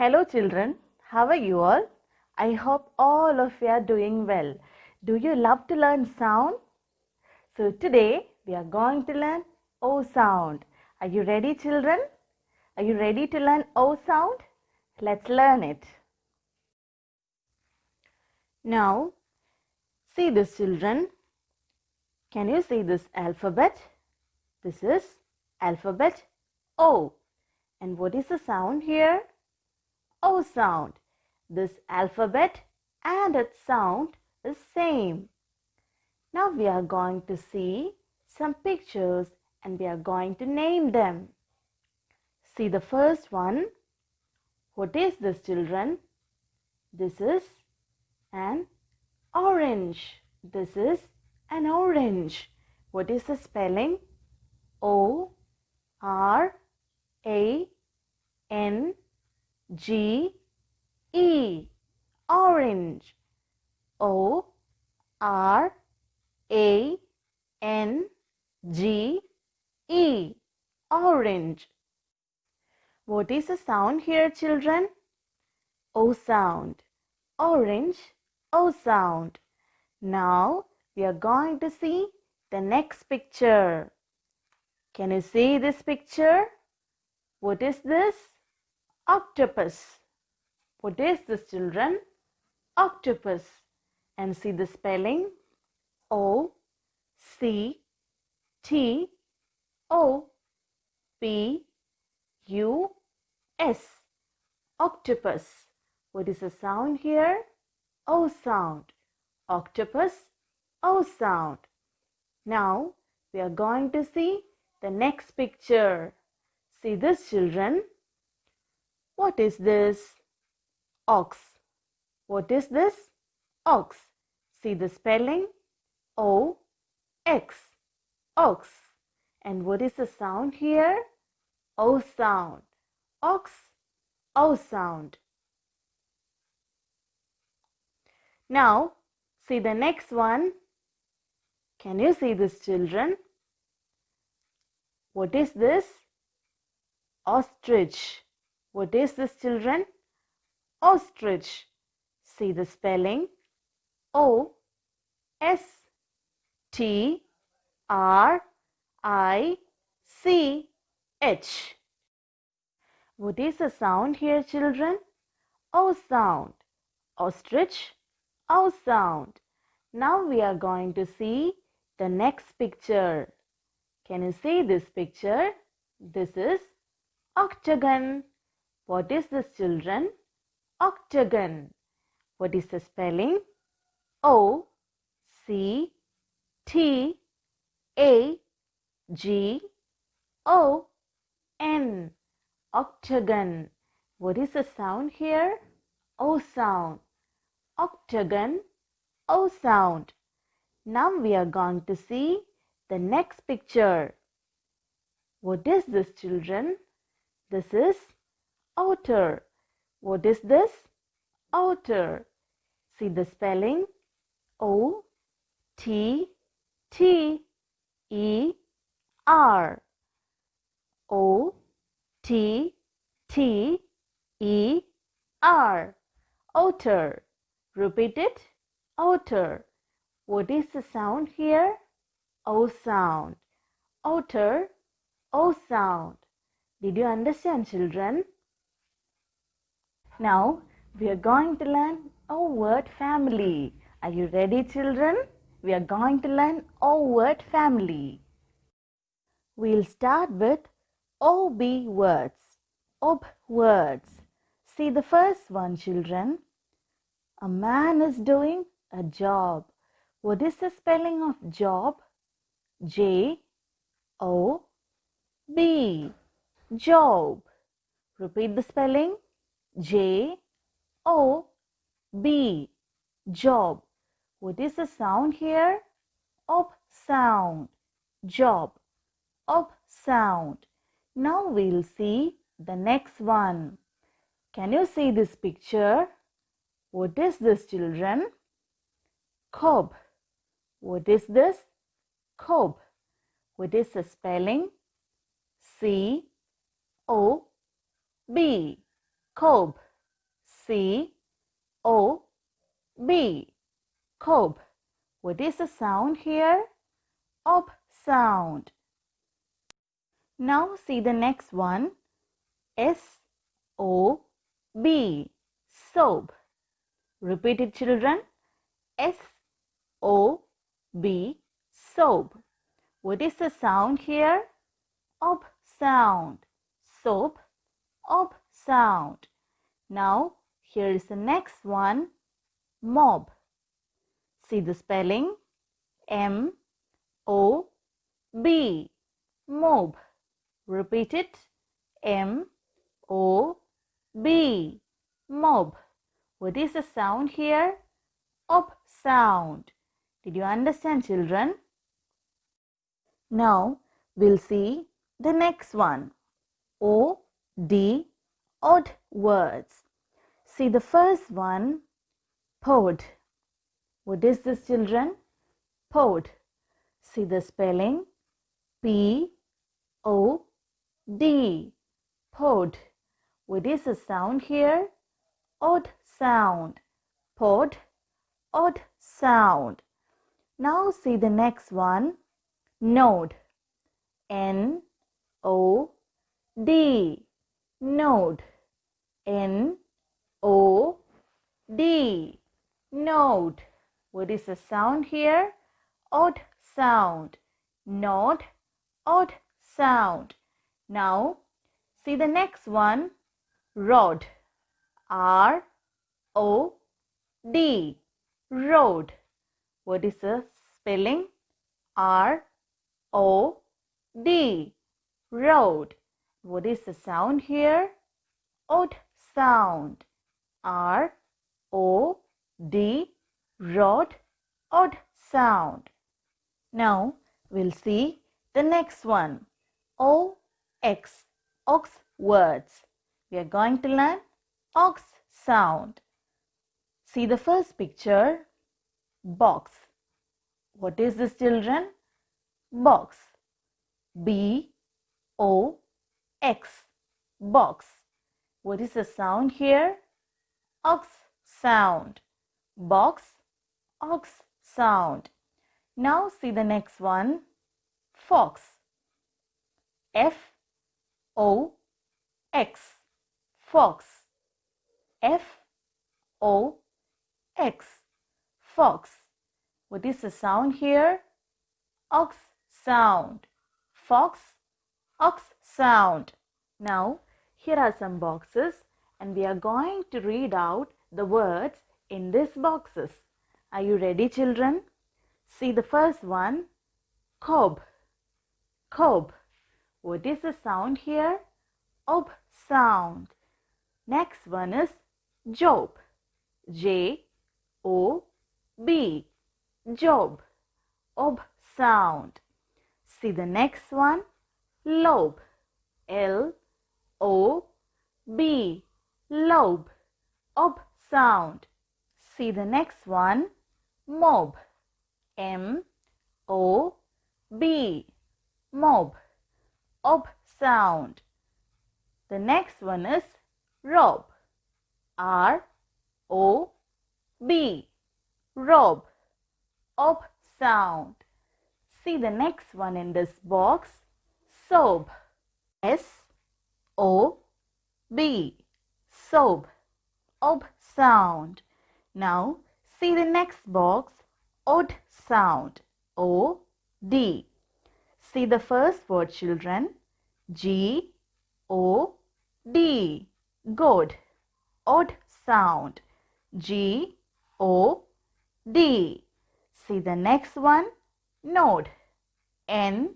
Hello children, how are you all? I hope all of you are doing well. Do you love to learn sound? So today we are going to learn O sound. Are you ready children? Are you ready to learn O sound? Let's learn it. Now see this children. Can you see this alphabet? This is alphabet O. And what is the sound here? O sound. This alphabet and its sound is same. Now we are going to see some pictures and we are going to name them. See the first one. What is this children? This is an orange. This is an orange. What is the spelling? O-R-A-N-G-E. Orange. O-R-A-N-G-E. Orange. What is the sound here, children? O sound. Orange, O sound. Now we are going to see the next picture. Can you see this picture? What is this? Octopus. What is this, children? Octopus. And see the spelling? O-C-T-O-P-U-S. Octopus. What is the sound here? O sound. Octopus, O sound. Now we are going to see the next picture. See this, children. What is this? Ox. What is this? Ox. See the spelling? O-X. Ox. And what is the sound here? O sound. Ox, O sound. Now, see the next one. Can you see this, children? What is this? Ostrich. What is this, children? Ostrich. See the spelling? O-S-T-R-I-C-H. What is the sound here, children? O sound. Ostrich, O sound. Now we are going to see the next picture. Can you see this picture? This is octagon. What is this, children? Octagon. What is the spelling? O-C-T-A-G-O-N. Octagon. What is the sound here? O sound. Octagon, O sound. Now we are going to see the next picture. What is this, children? This is otter. What is this? Otter. See the spelling? O-T-T-E-R. O-T-T-E-R. Otter. Repeat it. Otter. What is the sound here? O sound. Otter, O sound. Did you understand, children? Now we are going to learn O word family. Are you ready, children? We are going to learn O word family. We'll start with OB words. OB words. See the first one, children. A man is doing a job. What is the spelling of job? J-O-B. Job. Repeat the spelling. J-O-B. Job. What is the sound here? Ob sound. Job. Ob sound. Now we'll see the next one. Can you see this picture? What is this, children? Cob. What is this? Cob. What is the spelling? C-O-B. Cob. C-O-B. Cob. What is the sound here? Ob sound. Now see the next one. S-O-B. Soap. Repeat it, children. S-O-B. Soap. What is the sound here? Ob sound. Soap. Ob sound. Now here is the next one. Mob. See the spelling. M-O-B. Mob. Repeat it. M-O-B. Mob. What is the sound here? Ob sound. Did you understand, children? Now we'll see the next one. O-D. Odd words. See the first one. Pod. What is this, children? Pod. See the spelling. P-O-D. Pod. What is the sound here? Odd sound. Pod. Odd sound. Now see the next one. Node. N-O-D. Node. N-O-D. Node. What is the sound here? Odd sound. Node. Odd sound. Now see the next one. Rod. R-O-D. Road. What is the spelling? R-O-D. Road. What is the sound here? Odd sound. R-O-D. Rod. Odd sound. Now we'll see the next one. O-X. Ox words. We are going to learn ox sound. See the first picture. Box. What is this, children? Box. B-O-X. Box. What is the sound here? Ox sound. Box. Ox sound. Now see the next one. Fox. F-O-X. Fox. F-O-X. Fox. What is the sound here? Ox sound. Fox. Ox sound. Now here are some boxes and we are going to read out the words in these boxes. Are you ready, children? See the first one. Cob. Cob. What is the sound here? Ob sound. Next one is job. J-O-B. Job. Ob sound. See the next one. Lobe. L-O-B. Lobe. Ob sound. See the next one. Mob. M-O-B. Mob. Ob sound. The next one is rob. R-O-B. Rob. Ob sound. See the next one in this box. Soap. S-O-B. Soap. Ob sound. Now see the next box. Odd sound. O-D. See the first word, children. G-O-D. God. Odd sound. G-O-D. See the next one. Node. N-O-D.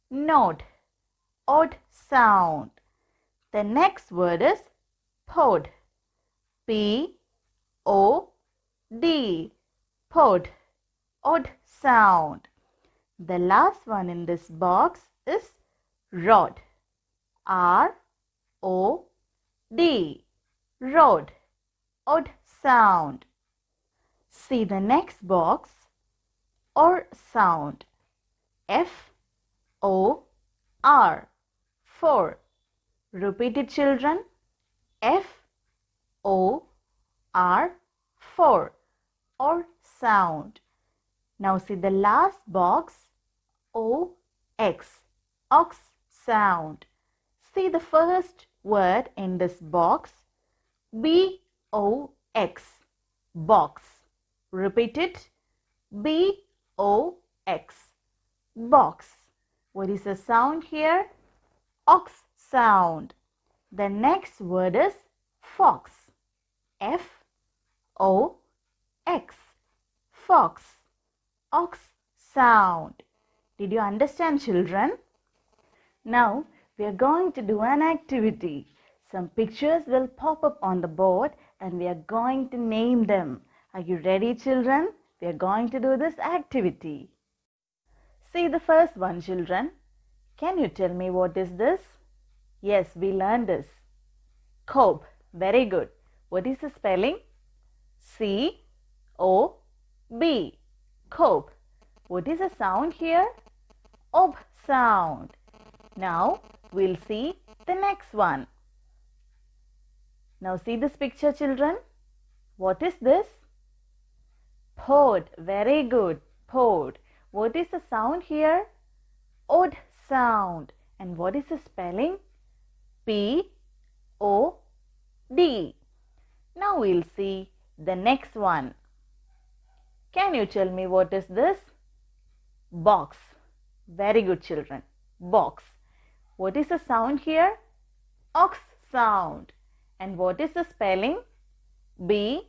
Node. Odd sound. The next word is pod. P-O-D. Pod. Odd sound. The last one in this box is rod. R-O-D. Rod. Odd sound. See the next box. Or sound. F-O-R. For. Repeat it, children. F-O-R, for, or sound. Now see the last box, O-X, ox sound. See the first word in this box, B-O-X, box. Repeat it, B-O-X, box. What is the sound here? Ox sound. The next word is fox, F-O-X, fox, ox sound. Did you understand, children? Now we are going to do an activity. Some pictures will pop up on the board and we are going to name them. Are you ready, children? We are going to do this activity. See the first one, children. Can you tell me what is this? Yes, we learned this. Cob. Very good. What is the spelling? C-O-B. Cob. What is the sound here? Ob sound. Now we'll see the next one. Now see this picture, children. What is this? Pod. Very good. Pod. What is the sound here? Od sound. And what is the spelling? P-O-D. Now we'll see the next one. Can you tell me what is this? Box. Very good, children. Box. What is the sound here? Ox sound. And what is the spelling? B-O-X.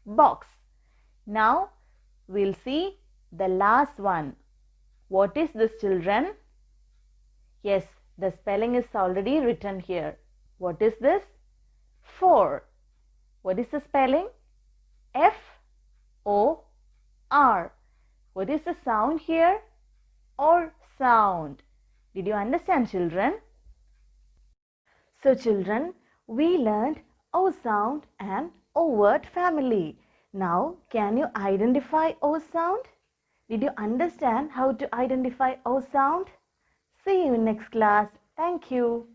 Box. Now we'll see the last one. What is this, children? Yes, the spelling is already written here. What is this? For. What is the spelling? F-O-R. What is the sound here? Or sound. Did you understand, children? So, children, we learned O sound and O word family. Now, can you identify O sound? Did you understand how to identify O sound? See you in next class. Thank you.